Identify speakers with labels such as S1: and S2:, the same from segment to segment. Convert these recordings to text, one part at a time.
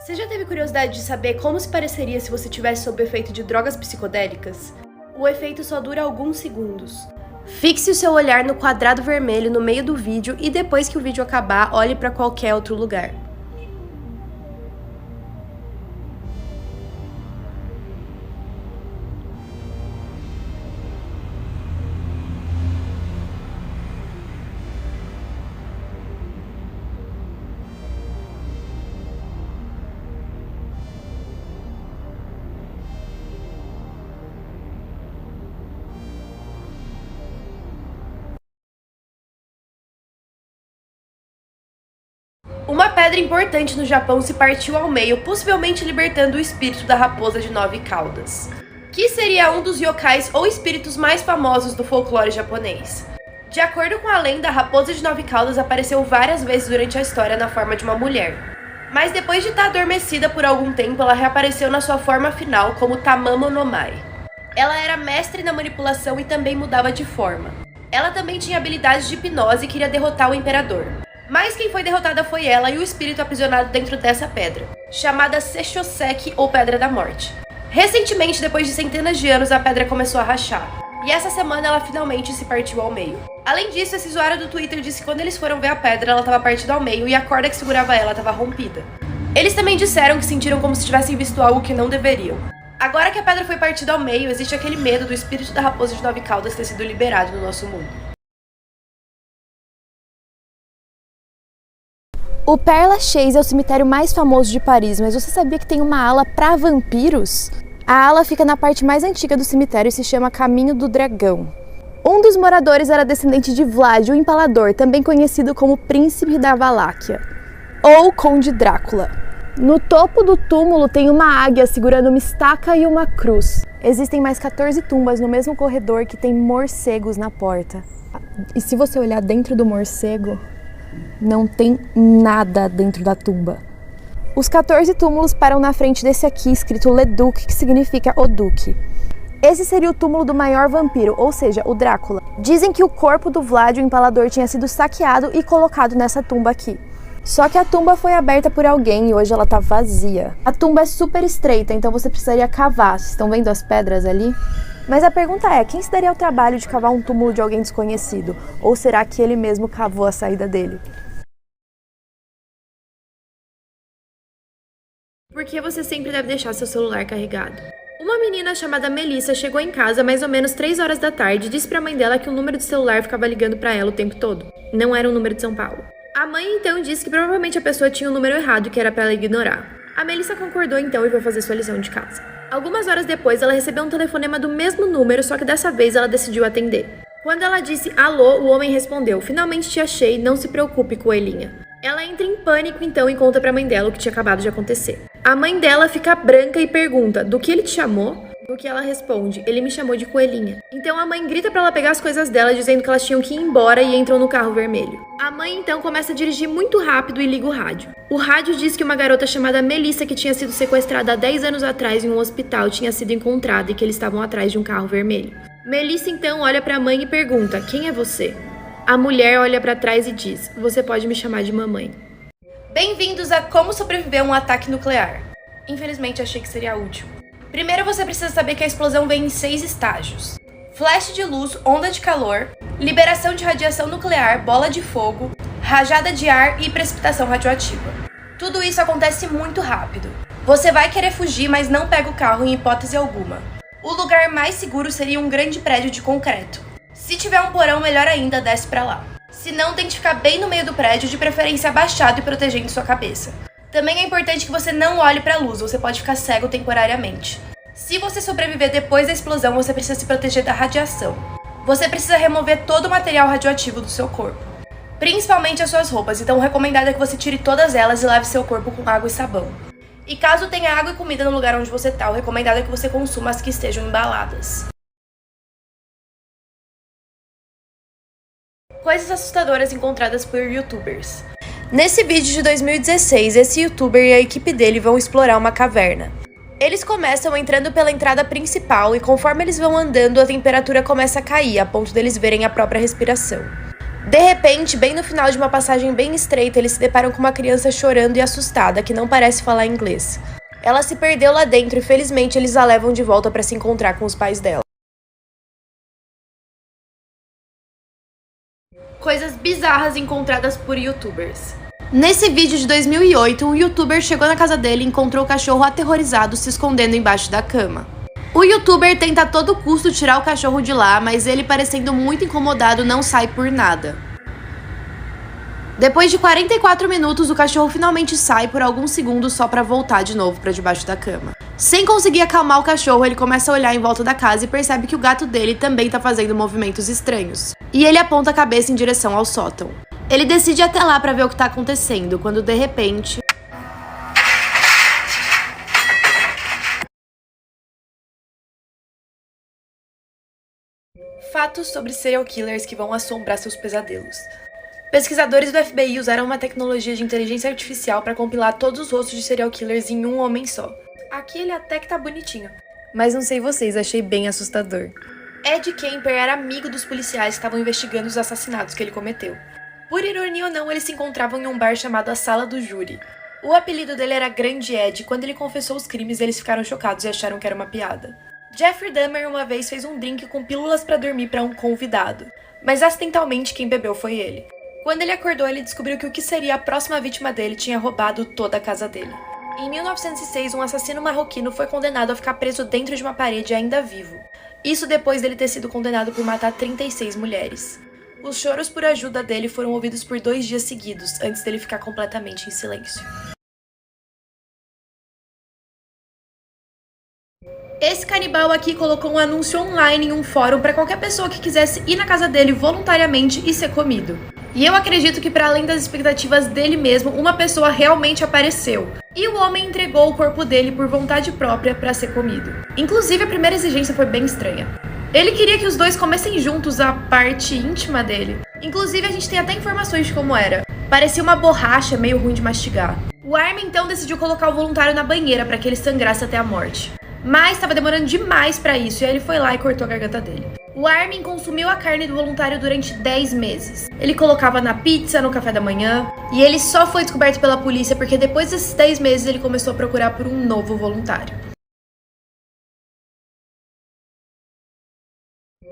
S1: Você já teve curiosidade de saber como se pareceria se você tivesse sob o efeito de drogas psicodélicas? O efeito só dura alguns segundos. Fixe o seu olhar no quadrado vermelho no meio do vídeo e depois que o vídeo acabar, olhe para qualquer outro lugar. Uma pedra importante no Japão se partiu ao meio, possivelmente libertando o espírito da raposa de 9 caudas, que seria um dos yokais ou espíritos mais famosos do folclore japonês. De acordo com a lenda, a raposa de 9 caudas apareceu várias vezes durante a história na forma de uma mulher. Mas depois de estar adormecida por algum tempo, ela reapareceu na sua forma final como Tamamo no Mai. Ela era mestre na manipulação e também mudava de forma. Ela também tinha habilidades de hipnose e queria derrotar o imperador. Mas quem foi derrotada foi ela e o espírito aprisionado dentro dessa pedra, chamada Sechoseki ou Pedra da Morte. Recentemente, depois de centenas de anos, a pedra começou a rachar. E essa semana ela finalmente se partiu ao meio. Além disso, esse usuário do Twitter disse que quando eles foram ver a pedra, ela estava partida ao meio e a corda que segurava ela estava rompida. Eles também disseram que sentiram como se tivessem visto algo que não deveriam. Agora que a pedra foi partida ao meio, existe aquele medo do espírito da raposa de 9 caudas ter sido liberado no nosso mundo.
S2: O Père Lachaise é o cemitério mais famoso de Paris, mas você sabia que tem uma ala para vampiros? A ala fica na parte mais antiga do cemitério e se chama Caminho do Dragão. Um dos moradores era descendente de Vlad, o Empalador, também conhecido como Príncipe da Valáquia, ou Conde Drácula. No topo do túmulo tem uma águia segurando uma estaca e uma cruz. Existem mais 14 tumbas no mesmo corredor que tem morcegos na porta. E se você olhar dentro do morcego, não tem nada dentro da tumba. Os 14 túmulos param na frente desse aqui, escrito Le Duc, que significa o Duque. Esse seria o túmulo do maior vampiro, ou seja, o Drácula. Dizem que o corpo do Vlad, o Empalador, tinha sido saqueado e colocado nessa tumba aqui. Só que a tumba foi aberta por alguém e hoje ela tá vazia. A tumba é super estreita, então você precisaria cavar. Vocês estão vendo as pedras ali? Mas a pergunta é, quem se daria ao trabalho de cavar um túmulo de alguém desconhecido? Ou será que ele mesmo cavou a saída dele?
S1: Por que você sempre deve deixar seu celular carregado? Uma menina chamada Melissa chegou em casa mais ou menos 3 horas da tarde e disse pra mãe dela que o número de celular ficava ligando pra ela o tempo todo. Não era um número de São Paulo. A mãe então disse que provavelmente a pessoa tinha o número errado, que era pra ela ignorar. A Melissa concordou então e foi fazer sua lição de casa. Algumas horas depois, ela recebeu um telefonema do mesmo número, só que dessa vez ela decidiu atender. Quando ela disse alô, o homem respondeu: "Finalmente te achei, não se preocupe, coelhinha." Ela entra em pânico então e conta pra mãe dela o que tinha acabado de acontecer. A mãe dela fica branca e pergunta: "Do que ele te chamou?" Do que ela responde: "Ele me chamou de coelhinha." Então a mãe grita pra ela pegar as coisas dela, dizendo que elas tinham que ir embora, e entram no carro vermelho. A mãe então começa a dirigir muito rápido e liga o rádio. O rádio diz que uma garota chamada Melissa, que tinha sido sequestrada há 10 anos atrás em um hospital, tinha sido encontrada e que eles estavam atrás de um carro vermelho. Melissa então olha pra mãe e pergunta: "Quem é você?" A mulher olha pra trás e diz: "Você pode me chamar de mamãe." Bem-vindos a Como Sobreviver a um Ataque Nuclear. Infelizmente achei que seria útil. Primeiro você precisa saber que a explosão vem em 6 estágios: flash de luz, onda de calor, liberação de radiação nuclear, bola de fogo, rajada de ar e precipitação radioativa. Tudo isso acontece muito rápido. Você vai querer fugir, mas não pega o carro em hipótese alguma. O lugar mais seguro seria um grande prédio de concreto. Se tiver um porão, melhor ainda, desce pra lá. Se não, tente ficar bem no meio do prédio, de preferência abaixado e protegendo sua cabeça. Também é importante que você não olhe pra luz, você pode ficar cego temporariamente. Se você sobreviver depois da explosão, você precisa se proteger da radiação. Você precisa remover todo o material radioativo do seu corpo, principalmente as suas roupas, então o recomendado é que você tire todas elas e lave seu corpo com água e sabão. E caso tenha água e comida no lugar onde você tá, o recomendado é que você consuma as que estejam embaladas. Coisas assustadoras encontradas por youtubers. Nesse vídeo de 2016, esse youtuber e a equipe dele vão explorar uma caverna. Eles começam entrando pela entrada principal e conforme eles vão andando, a temperatura começa a cair, a ponto deles verem a própria respiração. De repente, bem no final de uma passagem bem estreita, eles se deparam com uma criança chorando e assustada, que não parece falar inglês. Ela se perdeu lá dentro e felizmente eles a levam de volta para se encontrar com os pais dela. Coisas bizarras encontradas por youtubers. Nesse vídeo de 2008, um youtuber chegou na casa dele e encontrou o cachorro aterrorizado se escondendo embaixo da cama. O youtuber tenta a todo custo tirar o cachorro de lá, mas ele, parecendo muito incomodado, não sai por nada. Depois de 44 minutos, o cachorro finalmente sai por alguns segundos só pra voltar de novo pra debaixo da cama. Sem conseguir acalmar o cachorro, ele começa a olhar em volta da casa e percebe que o gato dele também tá fazendo movimentos estranhos. E ele aponta a cabeça em direção ao sótão. Ele decide ir até lá pra ver o que tá acontecendo, quando de repente... Fatos sobre serial killers que vão assombrar seus pesadelos. Pesquisadores do FBI usaram uma tecnologia de inteligência artificial para compilar todos os rostos de serial killers em um homem só. Aqui ele até que tá bonitinho, mas não sei vocês, achei bem assustador. Ed Kemper era amigo dos policiais que estavam investigando os assassinatos que ele cometeu. Por ironia ou não, eles se encontravam em um bar chamado a Sala do Júri. O apelido dele era Grande Ed, e quando ele confessou os crimes, eles ficaram chocados e acharam que era uma piada. Jeffrey Dahmer uma vez fez um drink com pílulas para dormir para um convidado, mas acidentalmente quem bebeu foi ele. Quando ele acordou, ele descobriu que o que seria a próxima vítima dele tinha roubado toda a casa dele. Em 1906, um assassino marroquino foi condenado a ficar preso dentro de uma parede ainda vivo. Isso depois dele ter sido condenado por matar 36 mulheres. Os choros por ajuda dele foram ouvidos por 2 dias seguidos, antes dele ficar completamente em silêncio. Esse canibal aqui colocou um anúncio online em um fórum para qualquer pessoa que quisesse ir na casa dele voluntariamente e ser comido. E eu acredito que, para além das expectativas dele mesmo, uma pessoa realmente apareceu. E o homem entregou o corpo dele por vontade própria para ser comido. Inclusive, a primeira exigência foi bem estranha. Ele queria que os dois comessem juntos a parte íntima dele. Inclusive, a gente tem até informações de como era. Parecia uma borracha meio ruim de mastigar. O Armin então decidiu colocar o voluntário na banheira para que ele sangrasse até a morte. Mas estava demorando demais para isso e aí ele foi lá e cortou a garganta dele. O Armin consumiu a carne do voluntário durante 10 meses. Ele colocava na pizza, no café da manhã, e ele só foi descoberto pela polícia porque depois desses 10 meses ele começou a procurar por um novo voluntário.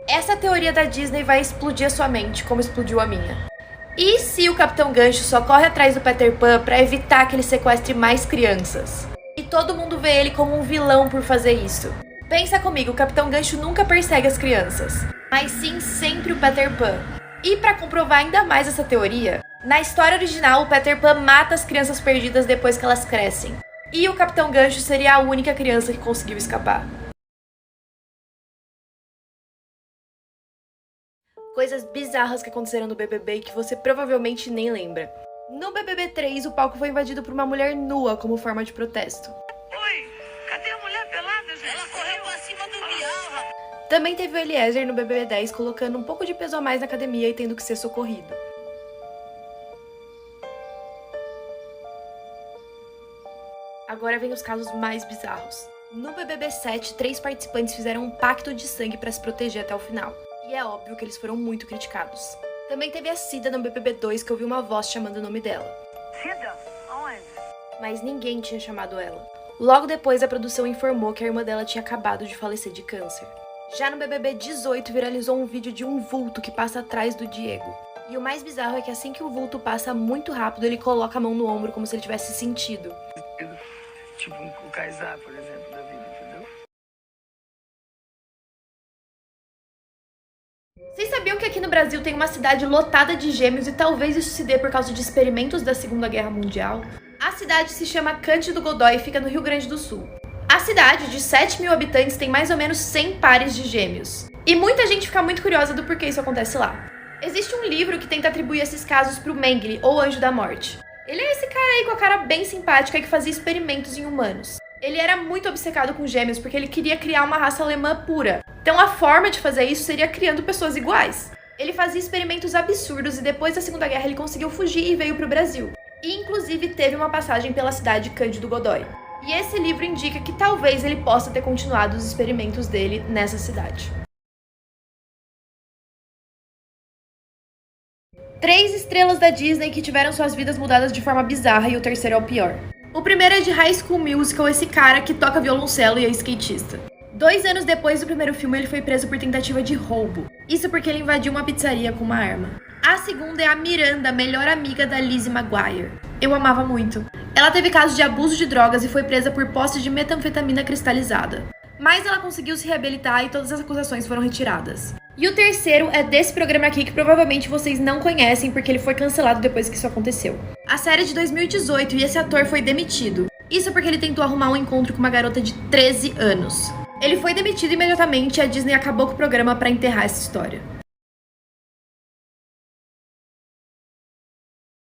S1: Essa teoria da Disney vai explodir a sua mente, como explodiu a minha. E se o Capitão Gancho só corre atrás do Peter Pan para evitar que ele sequestre mais crianças? E todo mundo vê ele como um vilão por fazer isso. Pensa comigo, o Capitão Gancho nunca persegue as crianças, mas sim sempre o Peter Pan. E para comprovar ainda mais essa teoria, na história original o Peter Pan mata as crianças perdidas depois que elas crescem. E o Capitão Gancho seria a única criança que conseguiu escapar. Coisas bizarras que aconteceram no BBB e que você provavelmente nem lembra. No BBB 3, o palco foi invadido por uma mulher nua como forma de protesto.
S3: Oi, cadê a mulher pelada, gente? Ela correu pra cima do Bial, rapaz.
S1: Também teve o Eliezer no BBB 10 colocando um pouco de peso a mais na academia e tendo que ser socorrido. Agora vem os casos mais bizarros. No BBB 7, 3 participantes fizeram um pacto de sangue para se proteger até o final. E é óbvio que eles foram muito criticados. Também teve a Cida no BBB 2 que eu ouvi uma voz chamando o nome dela.
S3: Cida? Aonde?
S1: Mas ninguém tinha chamado ela. Logo depois, a produção informou que a irmã dela tinha acabado de falecer de câncer. Já no BBB 18, viralizou um vídeo de um vulto que passa atrás do Diego. E o mais bizarro é que assim que o vulto passa muito rápido, ele coloca a mão no ombro como se ele tivesse sentido.
S3: Tipo o Kaysar, por exemplo, da vida, entendeu?
S1: Vocês sabiam que aqui no Brasil tem uma cidade lotada de gêmeos e talvez isso se dê por causa de experimentos da Segunda Guerra Mundial? A cidade se chama Cândido Godói e fica no Rio Grande do Sul. A cidade, de 7.000 habitantes, tem mais ou menos 100 pares de gêmeos. E muita gente fica muito curiosa do porquê isso acontece lá. Existe um livro que tenta atribuir esses casos pro Mengele, ou Anjo da Morte. Ele é esse cara aí com a cara bem simpática que fazia experimentos em humanos. Ele era muito obcecado com gêmeos porque ele queria criar uma raça alemã pura. Então a forma de fazer isso seria criando pessoas iguais. Ele fazia experimentos absurdos e depois da Segunda Guerra ele conseguiu fugir e veio pro Brasil. E inclusive teve uma passagem pela cidade de Cândido Godói. E esse livro indica que talvez ele possa ter continuado os experimentos dele nessa cidade. 3 estrelas da Disney que tiveram suas vidas mudadas de forma bizarra e o terceiro é o pior. O primeiro é de High School Musical, esse cara que toca violoncelo e é skatista. 2 anos depois do primeiro filme, ele foi preso por tentativa de roubo. Isso porque ele invadiu uma pizzaria com uma arma. A segunda é a Miranda, melhor amiga da Lizzie McGuire. Eu amava muito. Ela teve casos de abuso de drogas e foi presa por posse de metanfetamina cristalizada. Mas ela conseguiu se reabilitar e todas as acusações foram retiradas. E o terceiro é desse programa aqui que provavelmente vocês não conhecem porque ele foi cancelado depois que isso aconteceu. A série é de 2018 e esse ator foi demitido. Isso porque ele tentou arrumar um encontro com uma garota de 13 anos. Ele foi demitido imediatamente e a Disney acabou com o programa para enterrar essa história.